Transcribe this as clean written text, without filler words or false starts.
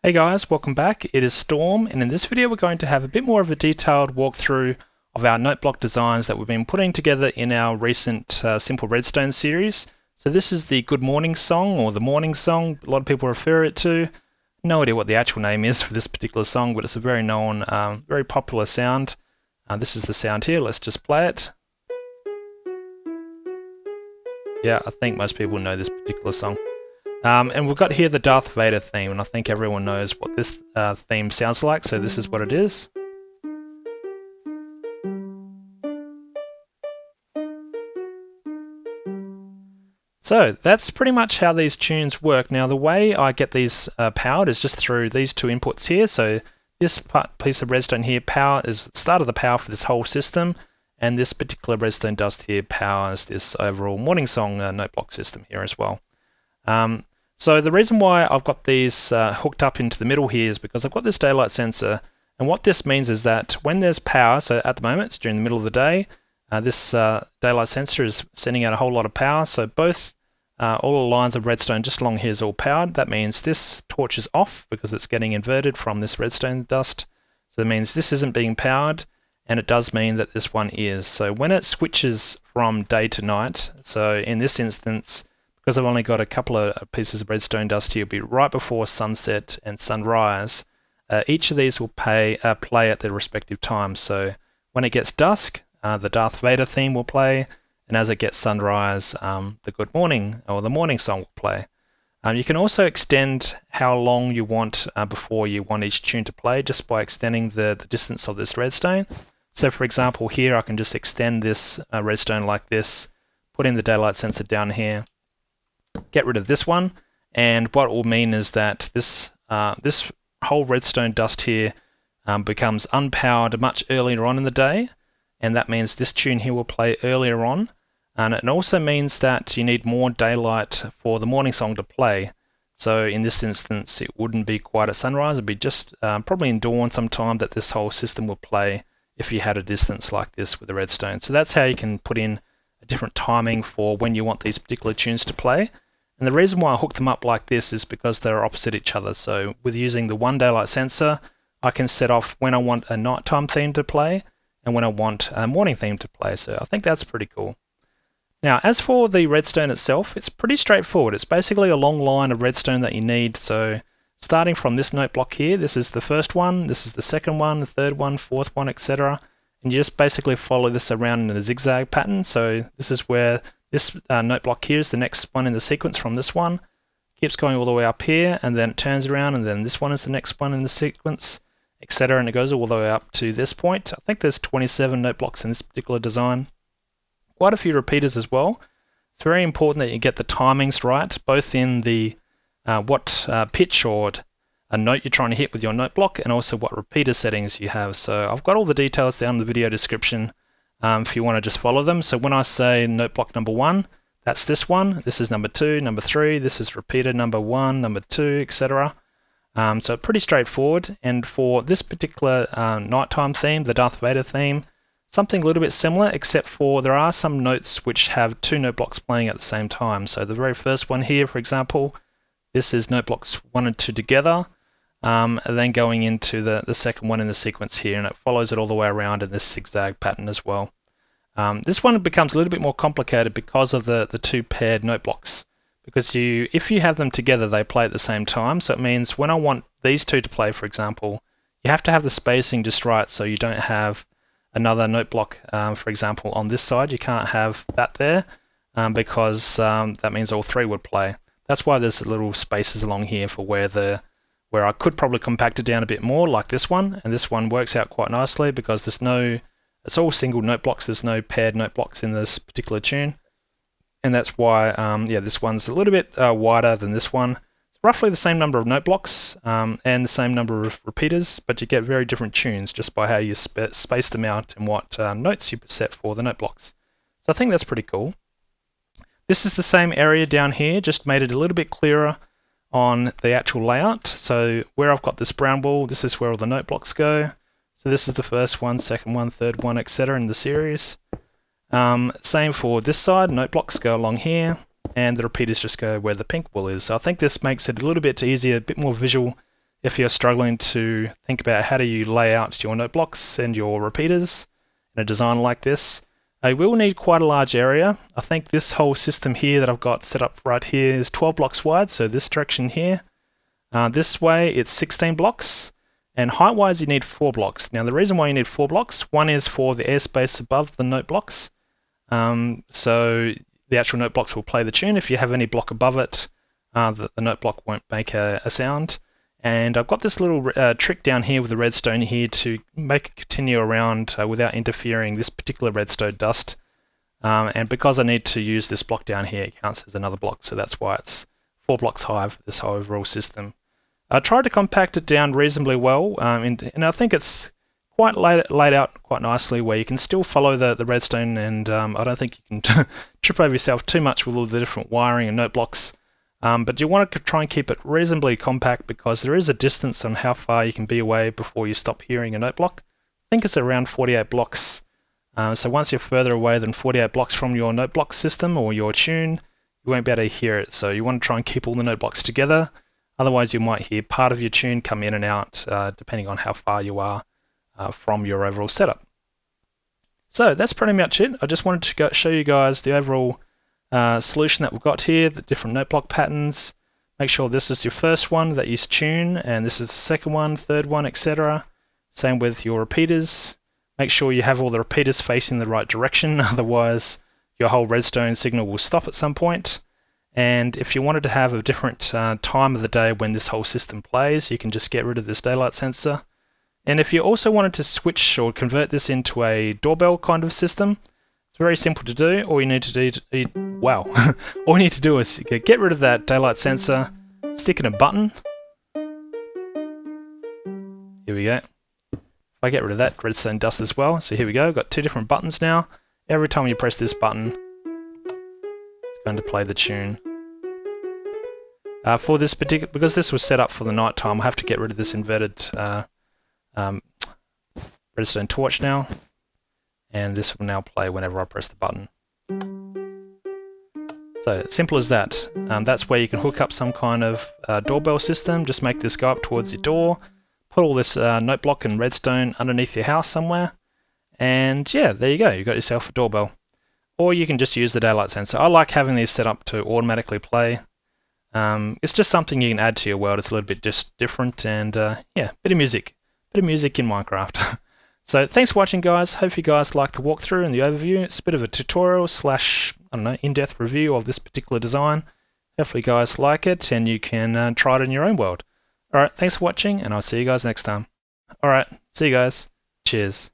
Hey guys, welcome back. It is Storm, and in this video we're going to have a bit more of a detailed walkthrough of our note block designs that we've been putting together in our recent Simple Redstone series. So this is the Good Morning song, or the Morning song, a lot of people refer it to. No idea what the actual name is for this particular song, but it's a very known, very popular sound. This is the sound here, let's just play it. Yeah, I think most people know this particular song. And we've got here the Darth Vader theme, and I think everyone knows what this theme sounds like, so this is what it is. So that's pretty much how these tunes work. Now the way I get these powered is just through these two inputs here. So this piece of redstone here power is the start of the power for this whole system, and this particular redstone dust here powers this overall morning song note block system here as well. So the reason why I've got these hooked up into the middle here is because I've got this daylight sensor, and what this means is that when there's power, so at the moment it's during the middle of the day, this daylight sensor is sending out a whole lot of power, so both all the lines of redstone just along here is all powered. That means this torch is off because it's getting inverted from this redstone dust, so that means this isn't being powered, and it does mean that this one is. So when it switches from day to night, so in this instance, because I've only got a couple of pieces of redstone dust here, it'll be right before sunset and sunrise. Each of these will play at their respective times. So when it gets dusk, the Darth Vader theme will play, and as it gets sunrise, the Good Morning or the Morning song will play. You can also extend how long you want before you want each tune to play, just by extending the distance of this redstone. So for example, here I can just extend this redstone like this, put in the daylight sensor down here, get rid of this one, and what it will mean is that this whole redstone dust here becomes unpowered much earlier on in the day, and that means this tune here will play earlier on, and it also means that you need more daylight for the morning song to play. So in this instance it wouldn't be quite at sunrise, it'd be just probably in dawn sometime that this whole system will play if you had a distance like this with the redstone. So that's how you can put in a different timing for when you want these particular tunes to play. And the reason why I hook them up like this is because they're opposite each other. So with using the one daylight sensor, I can set off when I want a nighttime theme to play and when I want a morning theme to play. So I think that's pretty cool. Now, as for the redstone itself, it's pretty straightforward. It's basically a long line of redstone that you need. So starting from this note block here, this is the first one, this is the second one, the third one, fourth one, etc. And you just basically follow this around in a zigzag pattern. So this is where this note block here is the next one in the sequence from this one. Keeps going all the way up here, and then it turns around, and then this one is the next one in the sequence, etc. And it goes all the way up to this point. I think there's 27 note blocks in this particular design. Quite a few repeaters as well. It's very important that you get the timings right, both in the what pitch or a note you're trying to hit with your note block, and also what repeater settings you have. So I've got all the details down in the video description if you want to just follow them. So when I say note block number 1, that's this one. This is number 2, number 3. This is repeater number 1, number 2, etc. So pretty straightforward. And for this particular nighttime theme, the Darth Vader theme, something a little bit similar, except for there are some notes which have two note blocks playing at the same time. So the very first one here, for example, this is note blocks 1 and 2 together. And then going into the second one in the sequence here, and it follows it all the way around in this zigzag pattern as well. This one becomes a little bit more complicated because of the two paired note blocks. Because if you have them together, they play at the same time. So it means when I want these two to play, for example, you have to have the spacing just right, so you don't have another note block, for example, on this side. You can't have that there because that means all three would play. That's why there's little spaces along here for where I could probably compact it down a bit more, like this one, and this one works out quite nicely because it's all single note blocks, there's no paired note blocks in this particular tune, and that's why this one's a little bit wider than this one. It's roughly the same number of note blocks and the same number of repeaters, but you get very different tunes just by how you space them out and what notes you set for the note blocks. So I think that's pretty cool. This is the same area down here, just made it a little bit clearer on the actual layout. So where I've got this brown wall, this is where all the note blocks go. So this is the first one, second one, third one, etc. in the series. Same for this side, note blocks go along here, and the repeaters just go where the pink wall is. So I think this makes it a little bit easier, a bit more visual if you're struggling to think about how do you lay out your note blocks and your repeaters in a design like this. You will need quite a large area. I think this whole system here that I've got set up right here is 12 blocks wide, so this direction here. This way it's 16 blocks, and height-wise you need 4 blocks. Now the reason why you need 4 blocks, one is for the airspace above the note blocks, so the actual note blocks will play the tune. If you have any block above it, the note block won't make a sound. And I've got this little trick down here with the redstone here to make it continue around without interfering this particular redstone dust. And because I need to use this block down here, it counts as another block, so that's why it's 4 blocks high for this whole overall system. I tried to compact it down reasonably well, and I think it's quite laid out quite nicely where you can still follow the redstone, and I don't think you can trip over yourself too much with all the different wiring and note blocks. But you want to try and keep it reasonably compact because there is a distance on how far you can be away before you stop hearing a note block. I think it's around 48 blocks. So once you're further away than 48 blocks from your note block system or your tune, you won't be able to hear it. So you want to try and keep all the note blocks together. Otherwise you might hear part of your tune come in and out depending on how far you are from your overall setup. So that's pretty much it. I just wanted to show you guys the overall solution that we've got here, the different note block patterns. Make sure this is your first one that you tune, and this is the second one, third one, etc. Same with your repeaters. Make sure you have all the repeaters facing the right direction, otherwise your whole redstone signal will stop at some point. And if you wanted to have a different time of the day when this whole system plays, you can just get rid of this daylight sensor. And if you also wanted to switch or convert this into a doorbell kind of system, very simple to do. All you need to do, all you need to do is get rid of that daylight sensor, stick in a button. Here we go. If I get rid of that redstone dust as well, so here we go. Got 2 different buttons now. Every time you press this button, it's going to play the tune. For this particular, because this was set up for the night time, I have to get rid of this inverted redstone torch now. And this will now play whenever I press the button. So simple as that. That's where you can hook up some kind of doorbell system. Just make this go up towards your door. Put all this note block and redstone underneath your house somewhere. And yeah, there you go. You've got yourself a doorbell. Or you can just use the daylight sensor. I like having these set up to automatically play. It's just something you can add to your world. It's a little bit just different. And yeah, bit of music. Bit of music in Minecraft. So thanks for watching, guys. Hope you guys liked the walkthrough and the overview. It's a bit of a tutorial slash, I don't know, in-depth review of this particular design. Hopefully you guys like it and you can try it in your own world. Alright, thanks for watching and I'll see you guys next time. Alright, see you guys. Cheers.